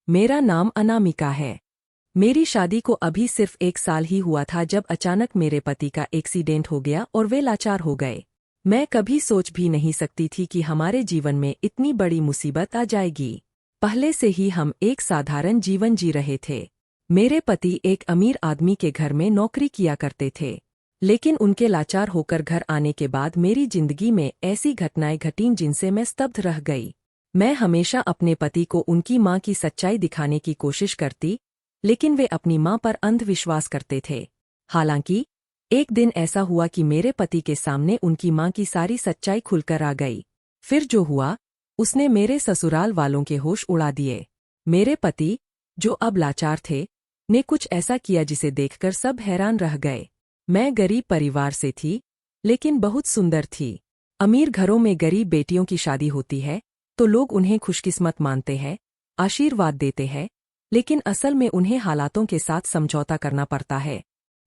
मेरा नाम अनामिका है। मेरी शादी को अभी सिर्फ 1 साल ही हुआ था जब अचानक मेरे पति का एक्सीडेंट हो गया और वे लाचार हो गए। मैं कभी सोच भी नहीं सकती थी कि हमारे जीवन में इतनी बड़ी मुसीबत आ जाएगी। पहले से ही हम एक साधारण जीवन जी रहे थे। मेरे पति एक अमीर आदमी के घर में नौकरी किया करते थे, लेकिन उनके लाचार होकर घर आने के बाद मेरी जिंदगी में ऐसी घटनाएं घटीं जिनसे मैं स्तब्ध रह गई। मैं हमेशा अपने पति को उनकी मां की सच्चाई दिखाने की कोशिश करती, लेकिन वे अपनी मां पर अंधविश्वास करते थे। हालांकि एक दिन ऐसा हुआ कि मेरे पति के सामने उनकी मां की सारी सच्चाई खुलकर आ गई। फिर जो हुआ उसने मेरे ससुराल वालों के होश उड़ा दिए। मेरे पति, जो अब लाचार थे, ने कुछ ऐसा किया जिसे देखकर सब हैरान रह गए। मैं गरीब परिवार से थी, लेकिन बहुत सुंदर थी। अमीर घरों में गरीब बेटियों की शादी होती है तो लोग उन्हें खुशकिस्मत मानते हैं, आशीर्वाद देते हैं, लेकिन असल में उन्हें हालातों के साथ समझौता करना पड़ता है।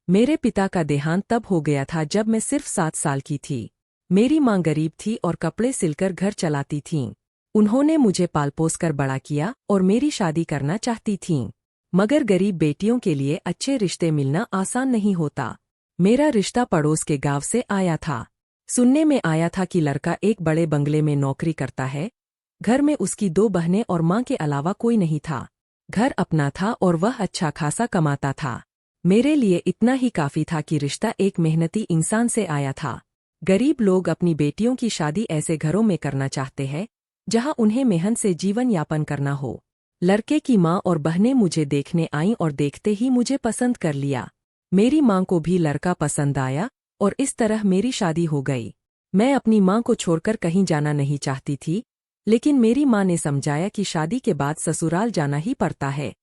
मेरे पिता का देहांत तब हो गया था जब मैं सिर्फ 7 साल की थी। मेरी मां गरीब थी और कपड़े सिलकर घर चलाती थीं। उन्होंने मुझे पाल पोस कर बड़ा किया और मेरी शादी करना चाहती थीं। मगर गरीब बेटियों के लिए अच्छे रिश्ते मिलना आसान नहीं होता। मेरा रिश्ता पड़ोस के गांव से आया था। सुनने में आया था कि लड़का एक बड़े बंगले में नौकरी करता है। घर में उसकी 2 बहनें और मां के अलावा कोई नहीं था। घर अपना था और वह अच्छा खासा कमाता था। मेरे लिए इतना ही काफी था कि रिश्ता एक मेहनती इंसान से आया था। गरीब लोग अपनी बेटियों की शादी ऐसे घरों में करना चाहते हैं जहां उन्हें मेहनत से जीवन यापन करना हो। लड़के की मां और बहनें मुझे देखने आईं और देखते ही मुझे पसंद कर लिया। मेरी मां को भी लड़का पसंद आया और इस तरह मेरी शादी हो गई। मैं अपनी मां को छोड़कर कहीं जाना नहीं चाहती थी, लेकिन मेरी मां ने समझाया कि शादी के बाद ससुराल जाना ही पड़ता है।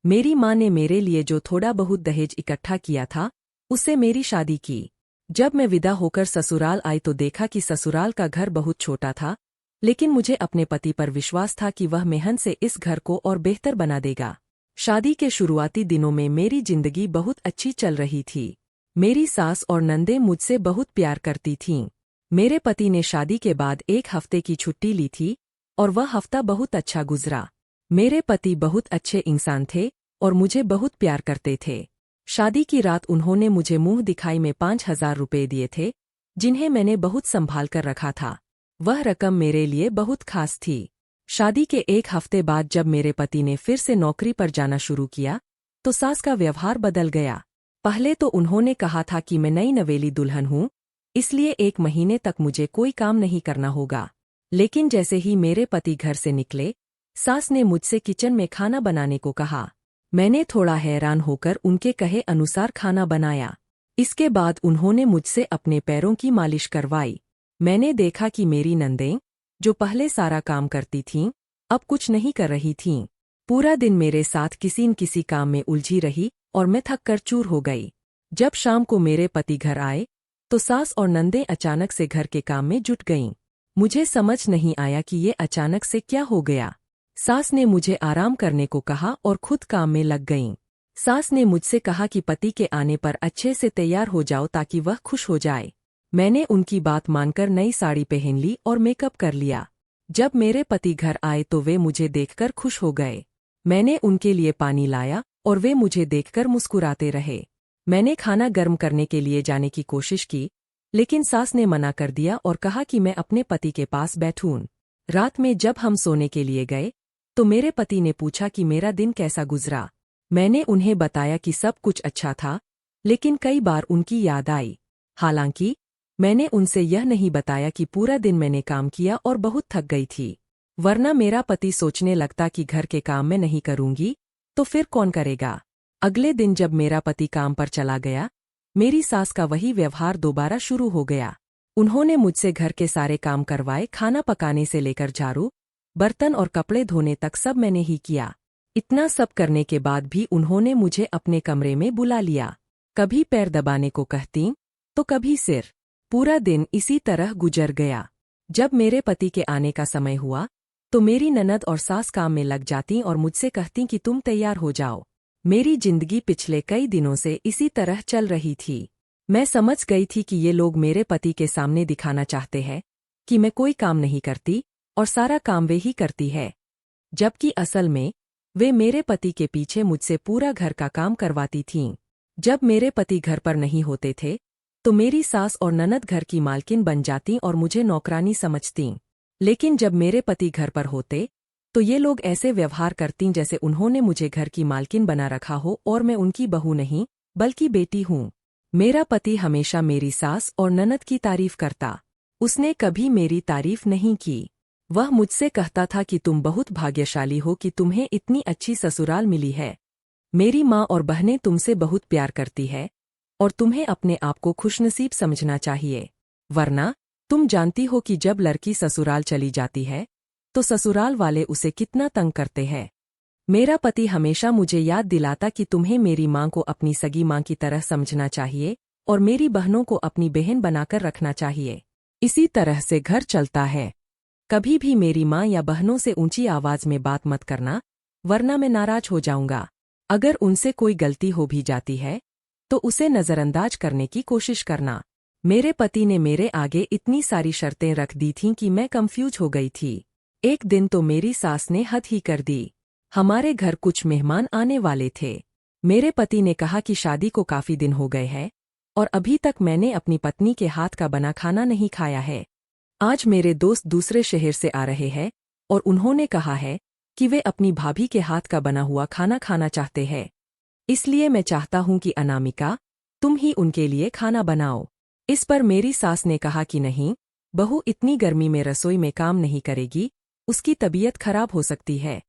मेरी मां ने मेरे लिए जो थोड़ा बहुत दहेज इकट्ठा किया था, उससे मेरी शादी की। जब मैं विदा होकर ससुराल आई तो देखा कि ससुराल का घर बहुत छोटा था, लेकिन मुझे अपने पति पर विश्वास था कि वह मेहनत से इस घर को और बेहतर बना देगा। शादी के शुरुआती दिनों में मेरी जिंदगी बहुत अच्छी चल रही थी। मेरी सास और नंदे मुझसे बहुत प्यार करती थीं। मेरे पति ने शादी के बाद 1 हफ्ते की छुट्टी ली थी और वह हफ्ता बहुत अच्छा गुजरा। मेरे पति बहुत अच्छे इंसान थे और मुझे बहुत प्यार करते थे। शादी की रात उन्होंने मुझे मुंह दिखाई में 5,000 रुपए दिए थे, जिन्हें मैंने बहुत संभाल कर रखा था। वह रकम मेरे लिए बहुत खास थी। शादी के 1 हफ्ते बाद जब मेरे पति ने फिर से नौकरी पर जाना शुरू किया, तो सास का व्यवहार बदल गया। पहले तो उन्होंने कहा था कि मैं नई नवेली दुल्हन हूं, इसलिए 1 महीने तक मुझे कोई काम नहीं करना होगा। लेकिन जैसे ही मेरे पति घर से निकले, सास ने मुझसे किचन में खाना बनाने को कहा। मैंने थोड़ा हैरान होकर उनके कहे अनुसार खाना बनाया। इसके बाद उन्होंने मुझसे अपने पैरों की मालिश करवाई। मैंने देखा कि मेरी नंदें, जो पहले सारा काम करती थीं, अब कुछ नहीं कर रही थीं। पूरा दिन मेरे साथ किसी न किसी काम में उलझी रही और मैं थक कर चूर हो गई। जब शाम को मेरे पति घर आए, तो सास और नंदें अचानक से घर के काम में जुट गईं। मुझे समझ नहीं आया कि ये अचानक से क्या हो गया। सास ने मुझे आराम करने को कहा और खुद काम में लग गईं। सास ने मुझसे कहा कि पति के आने पर अच्छे से तैयार हो जाओ ताकि वह खुश हो जाए। मैंने उनकी बात मानकर नई साड़ी पहन ली और मेकअप कर लिया। जब मेरे पति घर आए तो वे मुझे देखकर खुश हो गए। मैंने उनके लिए पानी लाया और वे मुझे देखकर मुस्कुराते रहे। मैंने खाना गर्म करने के लिए जाने की कोशिश की, लेकिन सास ने मना कर दिया और कहा कि मैं अपने पति के पास बैठूं। रात में जब हम सोने के लिए गए, तो मेरे पति ने पूछा कि मेरा दिन कैसा गुजरा। मैंने उन्हें बताया कि सब कुछ अच्छा था, लेकिन कई बार उनकी याद आई। हालांकि मैंने उनसे यह नहीं बताया कि पूरा दिन मैंने काम किया और बहुत थक गई थी। वरना मेरा पति सोचने लगता कि घर के काम मैं नहीं करूंगी, तो फिर कौन करेगा। अगले दिन जब मेरा पति काम पर चला गया, मेरी सास का वही व्यवहार दोबारा शुरू हो गया। उन्होंने मुझसे घर के सारे काम करवाए, खाना पकाने से लेकर झाड़ू, बर्तन और कपड़े धोने तक सब मैंने ही किया। इतना सब करने के बाद भी उन्होंने मुझे अपने कमरे में बुला लिया। कभी पैर दबाने को कहती, तो कभी सिर। पूरा दिन इसी तरह गुजर गया। जब मेरे पति के आने का समय हुआ, तो मेरी ननद और सास काम में लग जाती और मुझसे कहती कि तुम तैयार हो जाओ। मेरी जिंदगी पिछले कई दिनों से इसी तरह चल रही थी। मैं समझ गई थी कि ये लोग मेरे पति के सामने दिखाना चाहते हैं कि मैं कोई काम नहीं करती और सारा काम वे ही करती है, जबकि असल में वे मेरे पति के पीछे मुझसे पूरा घर का काम करवाती थीं। जब मेरे पति घर पर नहीं होते थे तो मेरी सास और ननद घर की मालकिन बन जातीं और मुझे नौकरानी समझतीं। लेकिन जब मेरे पति घर पर होते तो ये लोग ऐसे व्यवहार करतीं जैसे उन्होंने मुझे घर की मालकिन बना रखा हो और मैं उनकी बहू नहीं बल्कि बेटी हूँ। मेरा पति हमेशा मेरी सास और ननद की तारीफ करता। उसने कभी मेरी तारीफ नहीं की। वह मुझसे कहता था कि तुम बहुत भाग्यशाली हो कि तुम्हें इतनी अच्छी ससुराल मिली है। मेरी माँ और बहनें तुमसे बहुत प्यार करती है और तुम्हें अपने आप को खुशनसीब समझना चाहिए, वरना तुम जानती हो कि जब लड़की ससुराल चली जाती है तो ससुराल वाले उसे कितना तंग करते हैं। मेरा पति हमेशा मुझे याद दिलाता कि तुम्हें मेरी माँ को अपनी सगी माँ की तरह समझना चाहिए और मेरी बहनों को अपनी बहन बनाकर रखना चाहिए। इसी तरह से घर चलता है। कभी भी मेरी माँ या बहनों से ऊंची आवाज में बात मत करना, वरना मैं नाराज हो जाऊंगा। अगर उनसे कोई गलती हो भी जाती है तो उसे नजरअंदाज करने की कोशिश करना। मेरे पति ने मेरे आगे इतनी सारी शर्तें रख दी थीं कि मैं कंफ्यूज हो गई थी। एक दिन तो मेरी सास ने हद ही कर दी। हमारे घर कुछ मेहमान आने वाले थे। मेरे पति ने कहा कि शादी को काफी दिन हो गए हैं और अभी तक मैंने अपनी पत्नी के हाथ का बना खाना नहीं खाया है। आज मेरे दोस्त दूसरे शहर से आ रहे हैं और उन्होंने कहा है कि वे अपनी भाभी के हाथ का बना हुआ खाना खाना चाहते हैं। इसलिए मैं चाहता हूं कि अनामिका, तुम ही उनके लिए खाना बनाओ। इस पर मेरी सास ने कहा कि नहीं, बहू इतनी गर्मी में रसोई में काम नहीं करेगी, उसकी तबीयत खराब हो सकती है।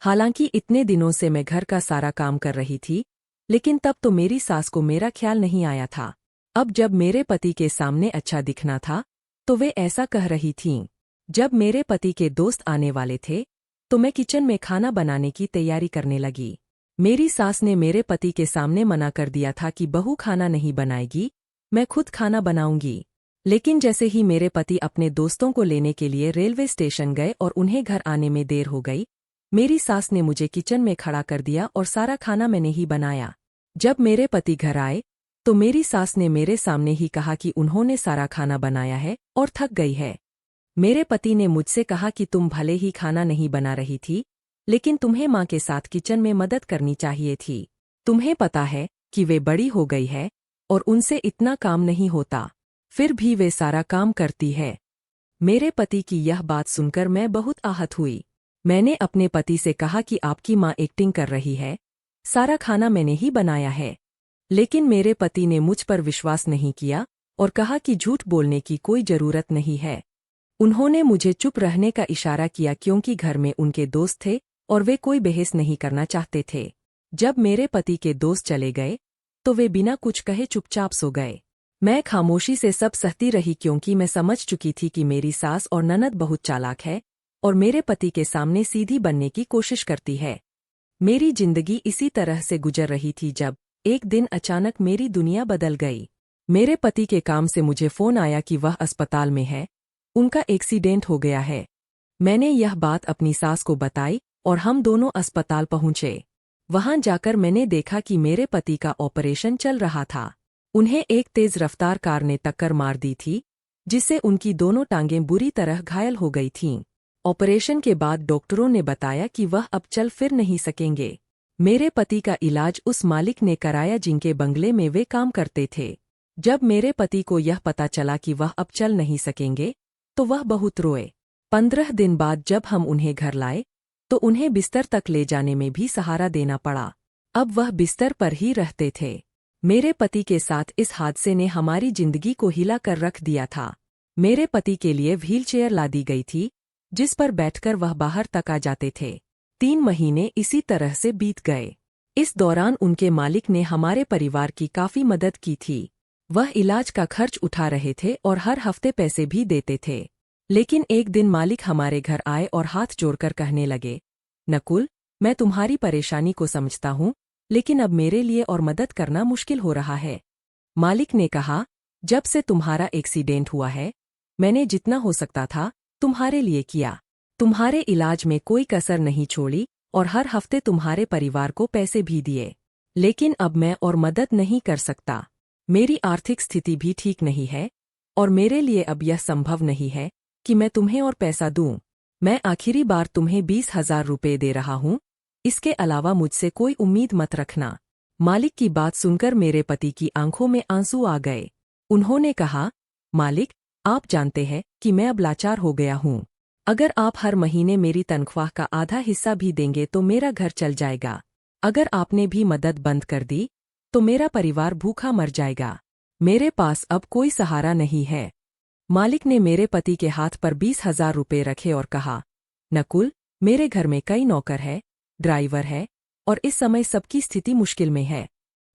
हालांकि इतने दिनों से मैं घर का सारा काम कर रही थी, लेकिन तब तो मेरी सास को मेरा ख्याल नहीं आया था। अब जब मेरे पति के सामने अच्छा दिखना था तो वे ऐसा कह रही थीं। जब मेरे पति के दोस्त आने वाले थे तो मैं किचन में खाना बनाने की तैयारी करने लगी। मेरी सास ने मेरे पति के सामने मना कर दिया था कि बहू खाना नहीं बनाएगी, मैं खुद खाना बनाऊंगी। लेकिन जैसे ही मेरे पति अपने दोस्तों को लेने के लिए रेलवे स्टेशन गए और उन्हें घर आने में देर हो गई, मेरी सास ने मुझे किचन में खड़ा कर दिया और सारा खाना मैंने ही बनाया। जब मेरे पति घर आए तो मेरी सास ने मेरे सामने ही कहा कि उन्होंने सारा खाना बनाया है और थक गई है। मेरे पति ने मुझसे कहा कि तुम भले ही खाना नहीं बना रही थी, लेकिन तुम्हें माँ के साथ किचन में मदद करनी चाहिए थी। तुम्हें पता है कि वे बड़ी हो गई है और उनसे इतना काम नहीं होता, फिर भी वे सारा काम करती है। मेरे पति की यह बात सुनकर मैं बहुत आहत हुई। मैंने अपने पति से कहा कि आपकी माँ एक्टिंग कर रही है, सारा खाना मैंने ही बनाया है। लेकिन मेरे पति ने मुझ पर विश्वास नहीं किया और कहा कि झूठ बोलने की कोई जरूरत नहीं है। उन्होंने मुझे चुप रहने का इशारा किया क्योंकि घर में उनके दोस्त थे और वे कोई बहस नहीं करना चाहते थे। जब मेरे पति के दोस्त चले गए तो वे बिना कुछ कहे चुपचाप सो गए। मैं खामोशी से सब सहती रही क्योंकि मैं समझ चुकी थी कि मेरी सास और ननद बहुत चालाक है और मेरे पति के सामने सीधी बनने की कोशिश करती है। मेरी जिंदगी इसी तरह से गुजर रही थी जब एक दिन अचानक मेरी दुनिया बदल गई। मेरे पति के काम से मुझे फोन आया कि वह अस्पताल में है, उनका एक्सीडेंट हो गया है। मैंने यह बात अपनी सास को बताई और हम दोनों अस्पताल पहुंचे। वहां जाकर मैंने देखा कि मेरे पति का ऑपरेशन चल रहा था। उन्हें एक तेज रफ्तार कार ने टक्कर मार दी थी, जिससे उनकी दोनों टांगें बुरी तरह घायल हो गई थीं। ऑपरेशन के बाद डॉक्टरों ने बताया कि वह अब चल फिर नहीं सकेंगे। मेरे पति का इलाज उस मालिक ने कराया जिनके बंगले में वे काम करते थे। जब मेरे पति को यह पता चला कि वह अब चल नहीं सकेंगे तो वह बहुत रोए। 15 दिन बाद जब हम उन्हें घर लाए तो उन्हें बिस्तर तक ले जाने में भी सहारा देना पड़ा। अब वह बिस्तर पर ही रहते थे। मेरे पति के साथ इस हादसे ने हमारी जिंदगी को हिला कर रख दिया था। मेरे पति के लिए व्हीलचेयर ला दी गई थी, जिस पर बैठकर वह बाहर तक आ जाते थे। 3 महीने इसी तरह से बीत गए। इस दौरान उनके मालिक ने हमारे परिवार की काफी मदद की थी। वह इलाज का खर्च उठा रहे थे और हर हफ्ते पैसे भी देते थे। लेकिन एक दिन मालिक हमारे घर आए और हाथ जोड़कर कहने लगे, नकुल, मैं तुम्हारी परेशानी को समझता हूँ, लेकिन अब मेरे लिए और मदद करना मुश्किल हो रहा है। मालिक ने कहा, जब से तुम्हारा एक्सीडेंट हुआ है, मैंने जितना हो सकता था तुम्हारे लिए किया। तुम्हारे इलाज में कोई कसर नहीं छोड़ी और हर हफ्ते तुम्हारे परिवार को पैसे भी दिए। लेकिन अब मैं और मदद नहीं कर सकता। मेरी आर्थिक स्थिति भी ठीक नहीं है और मेरे लिए अब यह संभव नहीं है कि मैं तुम्हें और पैसा दूं। मैं आखिरी बार तुम्हें 20,000 रुपये दे रहा हूं, इसके अलावा मुझसे कोई उम्मीद मत रखना। मालिक की बात सुनकर मेरे पति की आंखों में आंसू आ गए। उन्होंने कहा, मालिक, आप जानते हैं कि मैं अब लाचार हो गया हूँ। अगर आप हर महीने मेरी तनख्वाह का आधा हिस्सा भी देंगे तो मेरा घर चल जाएगा। अगर आपने भी मदद बंद कर दी तो मेरा परिवार भूखा मर जाएगा। मेरे पास अब कोई सहारा नहीं है। मालिक ने मेरे पति के हाथ पर 20,000 रुपये रखे और कहा, नकुल, मेरे घर में कई नौकर है, ड्राइवर है और इस समय सबकी स्थिति मुश्किल में है।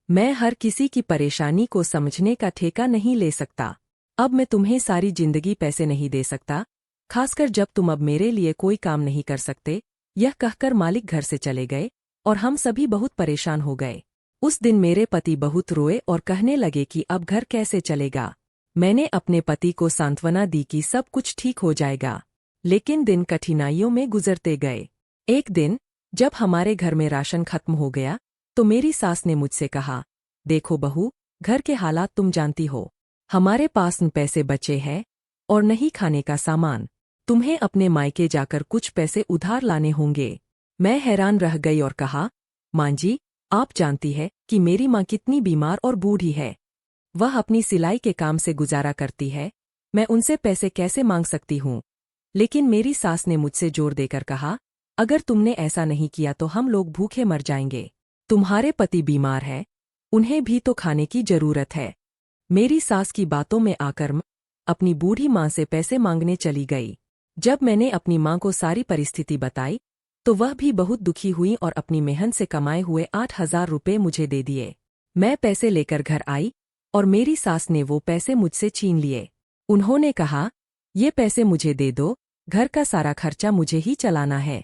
मैं हर किसी की परेशानी को समझने का ठेका नहीं ले सकता। अब मैं तुम्हें सारी जिंदगी पैसे नहीं दे सकता, खासकर जब तुम अब मेरे लिए कोई काम नहीं कर सकते। यह कहकर मालिक घर से चले गए और हम सभी बहुत परेशान हो गए। उस दिन मेरे पति बहुत रोए और कहने लगे कि अब घर कैसे चलेगा। मैंने अपने पति को सांत्वना दी कि सब कुछ ठीक हो जाएगा, लेकिन दिन कठिनाइयों में गुजरते गए। एक दिन जब हमारे घर में राशन खत्म हो गया तो मेरी सास ने मुझसे कहा, देखो बहू, घर के हालात तुम जानती हो। हमारे पास न पैसे बचे हैं और न ही खाने का सामान। तुम्हें अपने मायके जाकर कुछ पैसे उधार लाने होंगे। मैं हैरान रह गई और कहा, मां जी, आप जानती है कि मेरी माँ कितनी बीमार और बूढ़ी है। वह अपनी सिलाई के काम से गुजारा करती है। मैं उनसे पैसे कैसे मांग सकती हूँ। लेकिन मेरी सास ने मुझसे जोर देकर कहा, अगर तुमने ऐसा नहीं किया तो हम लोग भूखे मर जाएंगे। तुम्हारे पति बीमार है, उन्हें भी तो खाने की जरूरत है। मेरी सास की बातों में आकर मैं अपनी बूढ़ी माँ से पैसे मांगने चली गई। जब मैंने अपनी माँ को सारी परिस्थिति बताई तो वह भी बहुत दुखी हुई और अपनी मेहनत से कमाए हुए 8,000 रुपये मुझे दे दिए। मैं पैसे लेकर घर आई और मेरी सास ने वो पैसे मुझसे छीन लिए। उन्होंने कहा, ये पैसे मुझे दे दो, घर का सारा खर्चा मुझे ही चलाना है।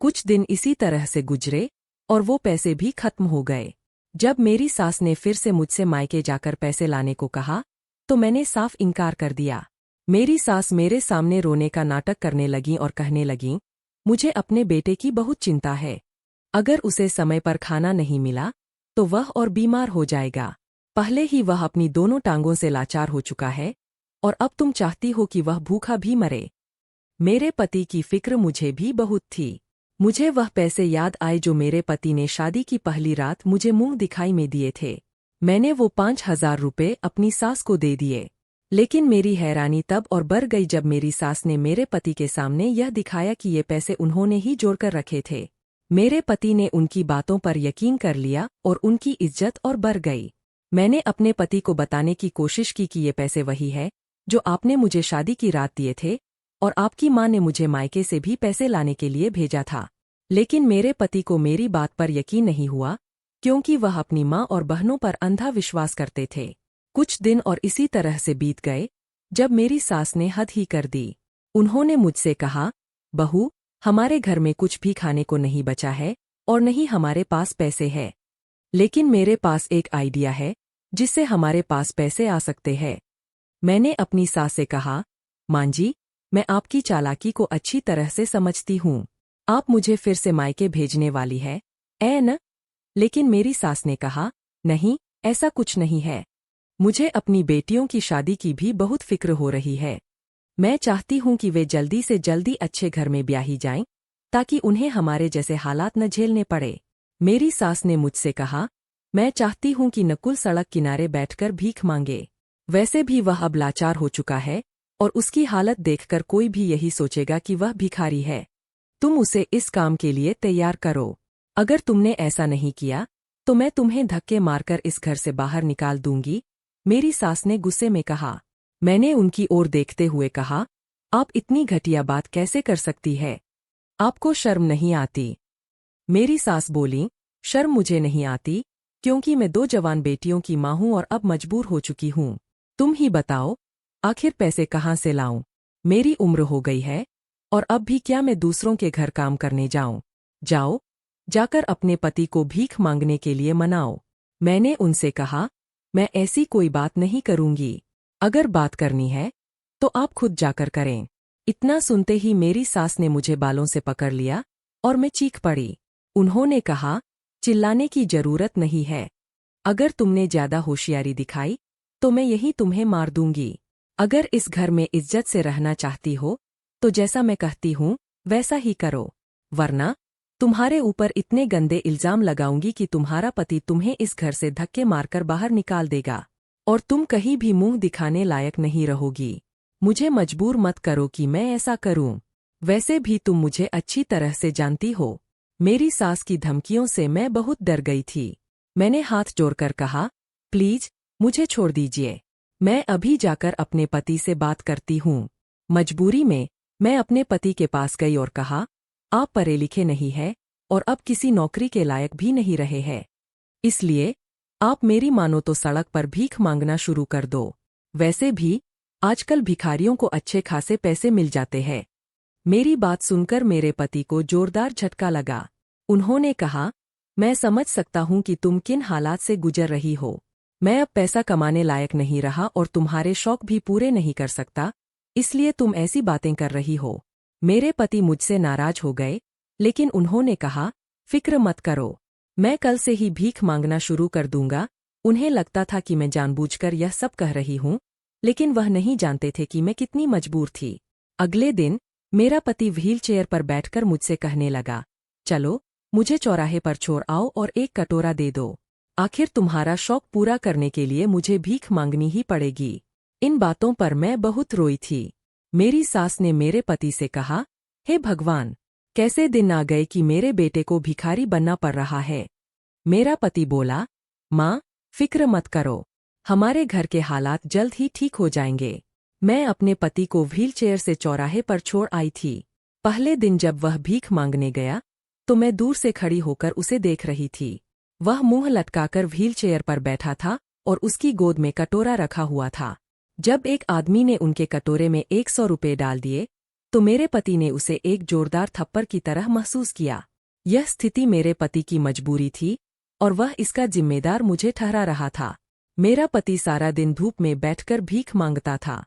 कुछ दिन इसी तरह से गुजरे और वो पैसे भी खत्म हो गए। जब मेरी सास ने फिर से मुझसे मायके जाकर पैसे लाने को कहा तो मैंने साफ इनकार कर दिया। मेरी सास मेरे सामने रोने का नाटक करने लगी और कहने लगी, मुझे अपने बेटे की बहुत चिंता है। अगर उसे समय पर खाना नहीं मिला तो वह और बीमार हो जाएगा। पहले ही वह अपनी दोनों टांगों से लाचार हो चुका है और अब तुम चाहती हो कि वह भूखा भी मरे। मेरे पति की फिक्र मुझे भी बहुत थी। मुझे वह पैसे याद आए जो मेरे पति ने शादी की पहली रात मुझे मुंह दिखाई में दिए थे। मैंने वो 5,000 रुपये अपनी सास को दे दिए। लेकिन मेरी हैरानी तब और बढ़ गई जब मेरी सास ने मेरे पति के सामने यह दिखाया कि ये पैसे उन्होंने ही जोड़कर रखे थे। मेरे पति ने उनकी बातों पर यकीन कर लिया और उनकी इज्जत और बढ़ गई। मैंने अपने पति को बताने की कोशिश की कि ये पैसे वही है जो आपने मुझे शादी की रात दिए थे और आपकी माँ ने मुझे मायके से भी पैसे लाने के लिए भेजा था। लेकिन मेरे पति को मेरी बात पर यकीन नहीं हुआ, क्योंकि वह अपनी माँ और बहनों पर अंधा विश्वास करते थे। कुछ दिन और इसी तरह से बीत गए जब मेरी सास ने हद ही कर दी। उन्होंने मुझसे कहा, बहू, हमारे घर में कुछ भी खाने को नहीं बचा है और नहीं हमारे पास पैसे हैं। लेकिन मेरे पास एक आइडिया है जिससे हमारे पास पैसे आ सकते हैं। मैंने अपनी सास से कहा, मां जी, मैं आपकी चालाकी को अच्छी तरह से समझती हूँ। आप मुझे फिर से मायके भेजने वाली है, न? लेकिन मेरी सास ने कहा, नहीं, ऐसा कुछ नहीं है। मुझे अपनी बेटियों की शादी की भी बहुत फिक्र हो रही है। मैं चाहती हूँ कि वे जल्दी से जल्दी अच्छे घर में ब्याही जाएं, ताकि उन्हें हमारे जैसे हालात न झेलने पड़े। मेरी सास ने मुझसे कहा, मैं चाहती हूँ कि नकुल सड़क किनारे बैठकर भीख मांगे। वैसे भी वह अब लाचार हो चुका है और उसकी हालत देखकर कोई भी यही सोचेगा कि वह भिखारी है। तुम उसे इस काम के लिए तैयार करो। अगर तुमने ऐसा नहीं किया तो मैं तुम्हें धक्के मारकर इस घर से बाहर निकाल दूंगी। मेरी सास ने गुस्से में कहा। मैंने उनकी ओर देखते हुए कहा, आप इतनी घटिया बात कैसे कर सकती है? आपको शर्म नहीं आती? मेरी सास बोली, शर्म मुझे नहीं आती, क्योंकि मैं 2 जवान बेटियों की माँ हूँ और अब मजबूर हो चुकी हूँ। तुम ही बताओ, आखिर पैसे कहाँ से लाऊं? मेरी उम्र हो गई है और अब भी क्या मैं दूसरों के घर काम करने जाऊं? जाओ, जाकर अपने पति को भीख मांगने के लिए मनाओ। मैंने उनसे कहा, मैं ऐसी कोई बात नहीं करूंगी। अगर बात करनी है तो आप खुद जाकर करें। इतना सुनते ही मेरी सास ने मुझे बालों से पकड़ लिया और मैं चीख पड़ी। उन्होंने कहा, चिल्लाने की जरूरत नहीं है। अगर तुमने ज्यादा होशियारी दिखाई तो मैं यही तुम्हें मार दूंगी। अगर इस घर में इज्जत से रहना चाहती हो तो जैसा मैं कहती हूँ वैसा ही करो, वरना तुम्हारे ऊपर इतने गंदे इल्जाम लगाऊंगी कि तुम्हारा पति तुम्हें इस घर से धक्के मारकर बाहर निकाल देगा और तुम कहीं भी मुंह दिखाने लायक नहीं रहोगी। मुझे मजबूर मत करो कि मैं ऐसा करूं। वैसे भी तुम मुझे अच्छी तरह से जानती हो। मेरी सास की धमकियों से मैं बहुत डर गई थी। मैंने हाथ जोड़कर कहा, प्लीज मुझे छोड़ दीजिए। मैं अभी जाकर अपने पति से बात करती हूँ। मजबूरी में मैं अपने पति के पास गई और कहा, आप पढ़े लिखे नहीं हैं और अब किसी नौकरी के लायक भी नहीं रहे हैं। इसलिए आप मेरी मानो तो सड़क पर भीख मांगना शुरू कर दो। वैसे भी आजकल भिखारियों को अच्छे खासे पैसे मिल जाते हैं। मेरी बात सुनकर मेरे पति को जोरदार झटका लगा। उन्होंने कहा, मैं समझ सकता हूं कि तुम किन हालात से गुजर रही हो। मैं अब पैसा कमाने लायक नहीं रहा और तुम्हारे शौक भी पूरे नहीं कर सकता, इसलिए तुम ऐसी बातें कर रही हो। मेरे पति मुझसे नाराज हो गए, लेकिन उन्होंने कहा, फिक्र मत करो, मैं कल से ही भीख मांगना शुरू कर दूंगा। उन्हें लगता था कि मैं जानबूझकर यह सब कह रही हूं, लेकिन वह नहीं जानते थे कि मैं कितनी मजबूर थी। अगले दिन मेरा पति व्हील चेयर पर बैठकर मुझसे कहने लगा, चलो मुझे चौराहे पर छोड़ आओ और एक कटोरा दे दो। आखिर तुम्हारा शौक पूरा करने के लिए मुझे भीख मांगनी ही पड़ेगी। इन बातों पर मैं बहुत रोई थी। मेरी सास ने मेरे पति से कहा, हे भगवान, कैसे दिन आ गए कि मेरे बेटे को भिखारी बनना पड़ रहा है। मेरा पति बोला, माँ फिक्र मत करो, हमारे घर के हालात जल्द ही ठीक हो जाएंगे। मैं अपने पति को व्हील चेयर से चौराहे पर छोड़ आई थी। पहले दिन जब वह भीख मांगने गया तो मैं दूर से खड़ी होकर उसे देख रही थी। वह मुंह लटकाकर व्हील चेयर पर बैठा था और उसकी गोद में कटोरा रखा हुआ था। जब एक आदमी ने उनके कटोरे में 100 रुपये डाल दिए तो मेरे पति ने उसे एक जोरदार थप्पड़ की तरह महसूस किया। यह स्थिति मेरे पति की मजबूरी थी और वह इसका जिम्मेदार मुझे ठहरा रहा था। मेरा पति सारा दिन धूप में बैठकर भीख मांगता था।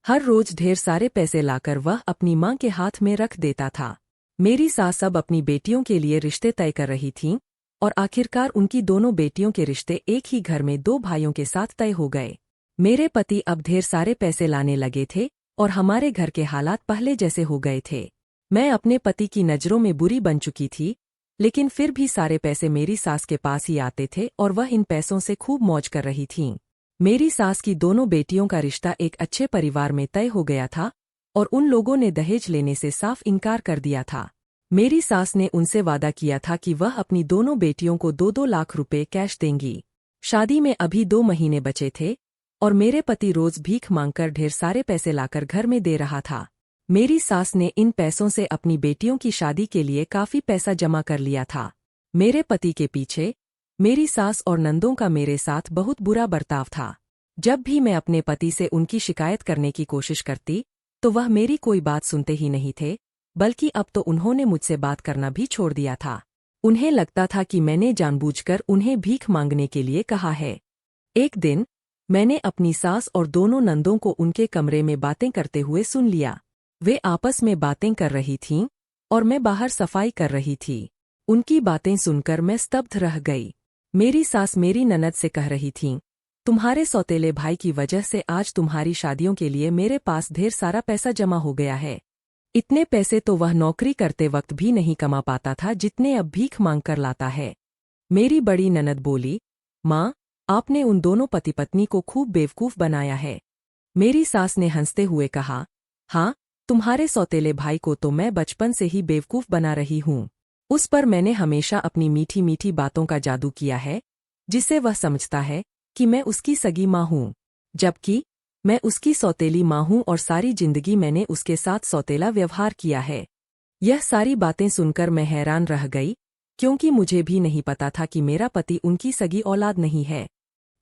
हर रोज ढेर सारे पैसे लाकर वह अपनी मां के हाथ में रख देता था। मेरी सास अब अपनी बेटियों के लिए रिश्ते तय कर रही थीं और आखिरकार उनकी दोनों बेटियों के रिश्ते एक ही घर में 2 भाइयों के साथ तय हो गए। मेरे पति अब ढेर सारे पैसे लाने लगे थे और हमारे घर के हालात पहले जैसे हो गए थे। मैं अपने पति की नज़रों में बुरी बन चुकी थी, लेकिन फिर भी सारे पैसे मेरी सास के पास ही आते थे और वह इन पैसों से खूब मौज कर रही थीं। मेरी सास की दोनों बेटियों का रिश्ता एक अच्छे परिवार में तय हो गया था और उन लोगों ने दहेज लेने से साफ इनकार कर दिया था। मेरी सास ने उनसे वादा किया था कि वह अपनी दोनों बेटियों को 2-2 लाख रुपए कैश देंगी। शादी में अभी 2 महीने बचे थे और मेरे पति रोज भीख मांगकर ढेर सारे पैसे लाकर घर में दे रहा था। मेरी सास ने इन पैसों से अपनी बेटियों की शादी के लिए काफी पैसा जमा कर लिया था। मेरे पति के पीछे मेरी सास और नंदों का मेरे साथ बहुत बुरा बर्ताव था। जब भी मैं अपने पति से उनकी शिकायत करने की कोशिश करती तो वह मेरी कोई बात सुनते ही नहीं थे, बल्कि अब तो उन्होंने मुझसे बात करना भी छोड़ दिया था। उन्हें लगता था कि मैंने जानबूझकर उन्हें भीख मांगने के लिए कहा है। एक दिन मैंने अपनी सास और दोनों नंदों को उनके कमरे में बातें करते हुए सुन लिया। वे आपस में बातें कर रही थीं और मैं बाहर सफाई कर रही थी। उनकी बातें सुनकर मैं स्तब्ध रह गई। मेरी सास मेरी ननद से कह रही थीं, तुम्हारे सौतेले भाई की वजह से आज तुम्हारी शादियों के लिए मेरे पास ढेर सारा पैसा जमा हो गया है। इतने पैसे तो वह नौकरी करते वक्त भी नहीं कमा पाता था जितने अब भीख मांग कर लाता है। मेरी बड़ी ननद बोली, माँ, आपने उन दोनों पति पत्नी को खूब बेवकूफ बनाया है। मेरी सास ने हंसते हुए कहा, हाँ, तुम्हारे सौतेले भाई को तो मैं बचपन से ही बेवकूफ बना रही हूँ। उस पर मैंने हमेशा अपनी मीठी मीठी बातों का जादू किया है, जिससे वह समझता है कि मैं उसकी सगी माँ हूँ, जबकि मैं उसकी सौतेली माँ हूँ और सारी जिंदगी मैंने उसके साथ सौतेला व्यवहार किया है। यह सारी बातें सुनकर मैं हैरान रह गई, क्योंकि मुझे भी नहीं पता था कि मेरा पति उनकी सगी औलाद नहीं है।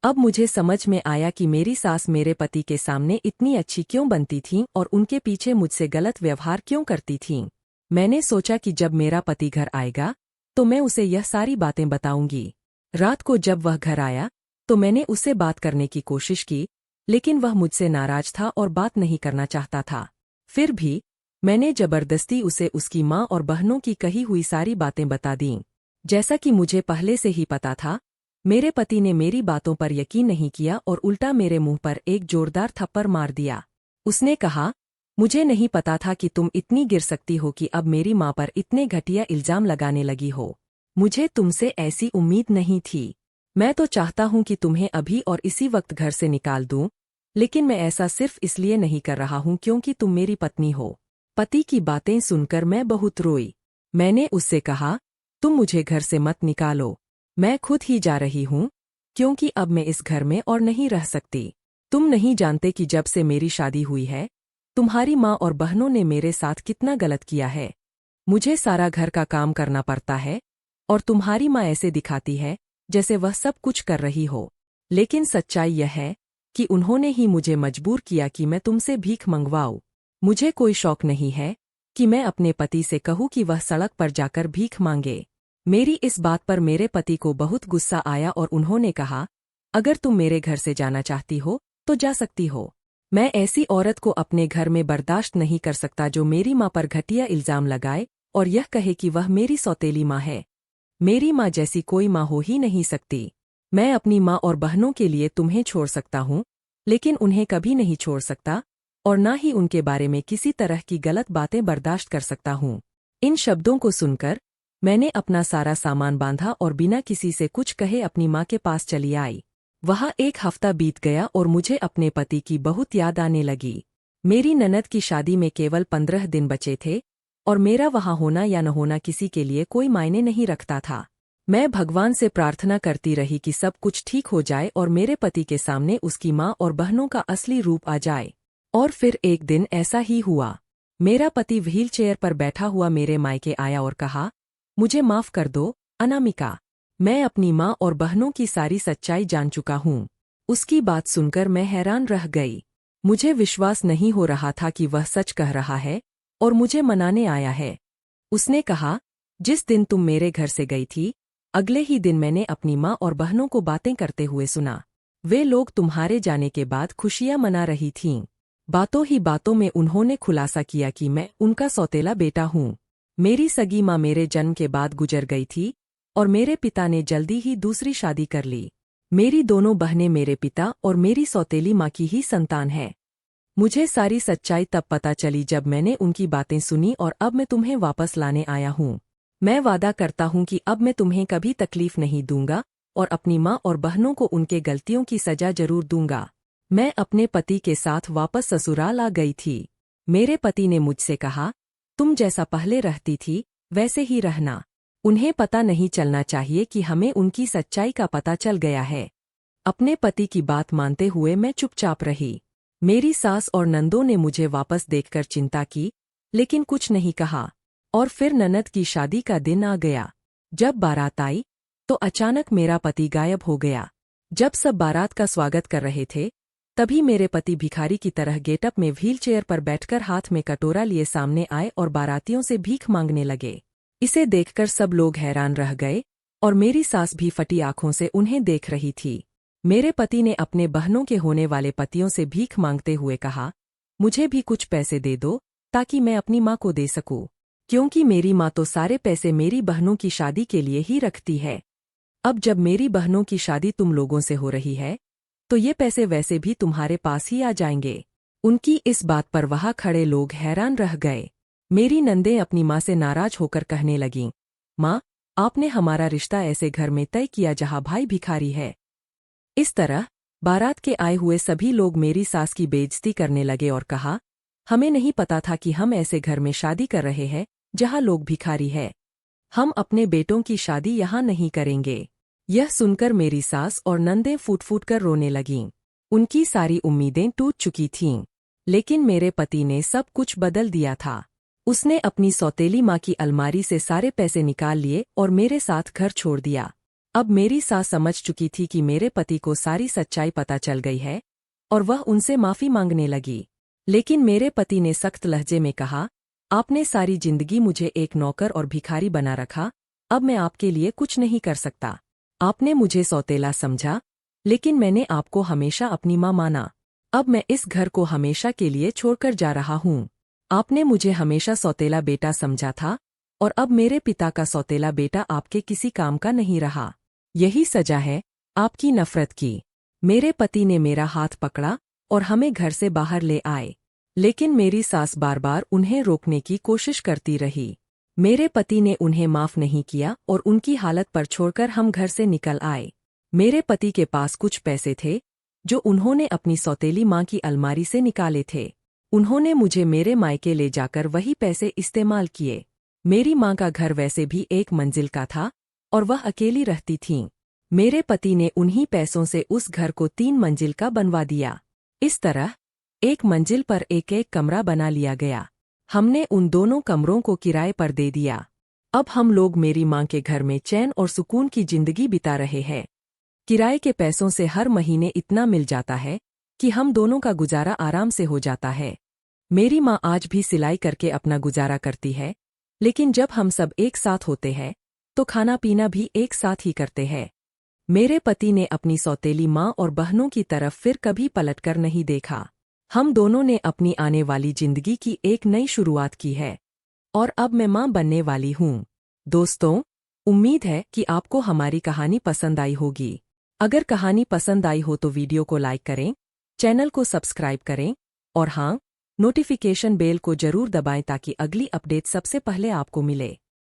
अब मुझे समझ में आया कि मेरी सास मेरे पति के सामने इतनी अच्छी क्यों बनती थीं और उनके पीछे मुझसे गलत व्यवहार क्यों करती थीं। मैंने सोचा कि जब मेरा पति घर आएगा तो मैं उसे यह सारी बातें बताऊंगी। रात को जब वह घर आया तो मैंने उससे बात करने की कोशिश की, लेकिन वह मुझसे नाराज था और बात नहीं करना चाहता था। फिर भी मैंने जबरदस्ती उसे उसकी माँ और बहनों की कही हुई सारी बातें बता दीं। जैसा कि मुझे पहले से ही पता था, मेरे पति ने मेरी बातों पर यकीन नहीं किया और उल्टा मेरे मुंह पर एक जोरदार थप्पड़ मार दिया। उसने कहा, मुझे नहीं पता था कि तुम इतनी गिर सकती हो कि अब मेरी माँ पर इतने घटिया इल्जाम लगाने लगी हो। मुझे तुमसे ऐसी उम्मीद नहीं थी। मैं तो चाहता हूँ कि तुम्हें अभी और इसी वक्त घर से निकाल दूँ, लेकिन मैं ऐसा सिर्फ इसलिए नहीं कर रहा हूँ क्योंकि तुम मेरी पत्नी हो। पति की बातें सुनकर मैं बहुत रोई। मैंने उससे कहा, तुम मुझे घर से मत निकालो। मैं खुद ही जा रही हूँ, क्योंकि अब मैं इस घर में और नहीं रह सकती। तुम नहीं जानते कि जब से मेरी शादी हुई है, तुम्हारी माँ और बहनों ने मेरे साथ कितना गलत किया है। मुझे सारा घर का काम करना पड़ता है, और तुम्हारी माँ ऐसे दिखाती है जैसे वह सब कुछ कर रही हो। लेकिन सच्चाई यह है कि उन्होंने ही मुझे मजबूर किया कि मैं तुमसे भीख मंगवाऊं। मुझे कोई शौक नहीं है कि मैं अपने पति से कहूं कि वह सड़क पर जाकर भीख मांगे। मेरी इस बात पर मेरे पति को बहुत गुस्सा आया और उन्होंने कहा, अगर तुम मेरे घर से जाना चाहती हो तो जा सकती हो। मैं ऐसी औरत को अपने घर में बर्दाश्त नहीं कर सकता जो मेरी माँ पर घटिया इल्जाम लगाए और यह कहे कि वह मेरी सौतेली माँ है। मेरी माँ जैसी कोई माँ हो ही नहीं सकती। मैं अपनी माँ और बहनों के लिए तुम्हें छोड़ सकता हूँ, लेकिन उन्हें कभी नहीं छोड़ सकता, और ना ही उनके बारे में किसी तरह की गलत बातें बर्दाश्त कर सकता हूँ। इन शब्दों को सुनकर मैंने अपना सारा सामान बांधा और बिना किसी से कुछ कहे अपनी माँ के पास चली आई। वहाँ 1 हफ्ता बीत गया और मुझे अपने पति की बहुत याद आने लगी। मेरी ननद की शादी में केवल 15 दिन बचे थे, और मेरा वहाँ होना या न होना किसी के लिए कोई मायने नहीं रखता था। मैं भगवान से प्रार्थना करती रही कि सब कुछ ठीक हो जाए और मेरे पति के सामने उसकी माँ और बहनों का असली रूप आ जाए। और फिर एक दिन ऐसा ही हुआ। मेरा पति व्हीलचेयर पर बैठा हुआ मेरे मायके आया और कहा, मुझे माफ कर दो, अनामिका। मैं अपनी माँ और बहनों की सारी सच्चाई जान चुका हूँ। उसकी बात सुनकर मैं हैरान रह गई। मुझे विश्वास नहीं हो रहा था कि वह सच कह रहा है और मुझे मनाने आया है। उसने कहा, जिस दिन तुम मेरे घर से गई थी, अगले ही दिन मैंने अपनी माँ और बहनों को बातें करते हुए सुना। वे लोग तुम्हारे जाने के बाद खुशियां मना रही थीं। बातों ही बातों में उन्होंने खुलासा किया कि मैं उनका सौतेला बेटा हूँ। मेरी सगी माँ मेरे जन्म के बाद गुजर गई थी, और मेरे पिता ने जल्दी ही दूसरी शादी कर ली। मेरी दोनों बहनें मेरे पिता और मेरी सौतेली माँ की ही संतान है। मुझे सारी सच्चाई तब पता चली जब मैंने उनकी बातें सुनी, और अब मैं तुम्हें वापस लाने आया हूँ। मैं वादा करता हूँ कि अब मैं तुम्हें कभी तकलीफ नहीं दूंगा, और अपनी माँ और बहनों को उनके गलतियों की सजा जरूर दूंगा। मैं अपने पति के साथ वापस ससुराल आ गई थी। मेरे पति ने मुझसे कहा, तुम जैसा पहले रहती थी वैसे ही रहना। उन्हें पता नहीं चलना चाहिए कि हमें उनकी सच्चाई का पता चल गया है। अपने पति की बात मानते हुए मैं चुपचाप रही। मेरी सास और नंदों ने मुझे वापस देखकर चिंता की, लेकिन कुछ नहीं कहा। और फिर ननद की शादी का दिन आ गया। जब बारात आई तो अचानक मेरा पति गायब हो गया। जब सब बारात का स्वागत कर रहे थे, तभी मेरे पति भिखारी की तरह गेटअप में व्हीलचेयर पर बैठकर हाथ में कटोरा लिए सामने आए और बारातियों से भीख मांगने लगे। इसे देखकर सब लोग हैरान रह गए, और मेरी सास भी फटी आंखों से उन्हें देख रही थी। मेरे पति ने अपने बहनों के होने वाले पतियों से भीख मांगते हुए कहा, मुझे भी कुछ पैसे दे दो ताकि मैं अपनी माँ को दे सकूं, क्योंकि मेरी माँ तो सारे पैसे मेरी बहनों की शादी के लिए ही रखती है। अब जब मेरी बहनों की शादी तुम लोगों से हो रही है, तो ये पैसे वैसे भी तुम्हारे पास ही आ जाएंगे। उनकी इस बात पर वहाँ खड़े लोग हैरान रह गए। मेरी नंदें अपनी माँ से नाराज होकर कहने लगीं, माँ, आपने हमारा रिश्ता ऐसे घर में तय किया जहाँ भाई भिखारी है। इस तरह बारात के आए हुए सभी लोग मेरी सास की बेइज्जती करने लगे और कहा, हमें नहीं पता था कि हम ऐसे घर में शादी कर रहे हैं जहाँ लोग भिखारी है। हम अपने बेटों की शादी यहाँ नहीं करेंगे। यह सुनकर मेरी सास और नंदें फूट फूट कर रोने लगीं। उनकी सारी उम्मीदें टूट चुकी थीं। लेकिन मेरे पति ने सब कुछ बदल दिया था। उसने अपनी सौतेली माँ की अलमारी से सारे पैसे निकाल लिए और मेरे साथ घर छोड़ दिया। अब मेरी सास समझ चुकी थी कि मेरे पति को सारी सच्चाई पता चल गई है, और वह उनसे माफी मांगने लगी। लेकिन मेरे पति ने सख्त लहजे में कहा, आपने सारी जिंदगी मुझे एक नौकर और भिखारी बना रखा, अब मैं आपके लिए कुछ नहीं कर सकता। आपने मुझे सौतेला समझा, लेकिन मैंने आपको हमेशा अपनी माँ माना। अब मैं इस घर को हमेशा के लिए छोड़कर जा रहा हूँ। आपने मुझे हमेशा सौतेला बेटा समझा था, और अब मेरे पिता का सौतेला बेटा आपके किसी काम का नहीं रहा। यही सजा है आपकी नफरत की। मेरे पति ने मेरा हाथ पकड़ा और हमें घर से बाहर ले आए। लेकिन मेरी सास बार बार उन्हें रोकने की कोशिश करती रही। मेरे पति ने उन्हें माफ नहीं किया और उनकी हालत पर छोड़कर हम घर से निकल आए। मेरे पति के पास कुछ पैसे थे जो उन्होंने अपनी सौतेली माँ की अलमारी से निकाले थे। उन्होंने मुझे मेरे मायके ले जाकर वही पैसे इस्तेमाल किए। मेरी माँ का घर वैसे भी 1 मंजिल का था और वह अकेली रहती थीं। मेरे पति ने उन्हीं पैसों से उस घर को 3 मंजिल का बनवा दिया। इस तरह 1 मंजिल पर एक कमरा बना लिया गया। हमने उन दोनों कमरों को किराए पर दे दिया। अब हम लोग मेरी माँ के घर में चैन और सुकून की जिंदगी बिता रहे हैं। किराए के पैसों से हर महीने इतना मिल जाता है कि हम दोनों का गुजारा आराम से हो जाता है। मेरी माँ आज भी सिलाई करके अपना गुजारा करती है, लेकिन जब हम सब एक साथ होते हैं तो खाना पीना भी एक साथ ही करते हैं। मेरे पति ने अपनी सौतेली माँ और बहनों की तरफ फिर कभी पलटकर नहीं देखा। हम दोनों ने अपनी आने वाली जिंदगी की एक नई शुरुआत की है और अब मैं माँ बनने वाली हूँ। दोस्तों, उम्मीद है कि आपको हमारी कहानी पसंद आई होगी। अगर कहानी पसंद आई हो तो वीडियो को लाइक करें, चैनल को सब्सक्राइब करें और हाँ, नोटिफिकेशन बेल को जरूर दबाएं ताकि अगली अपडेट सबसे पहले आपको मिले।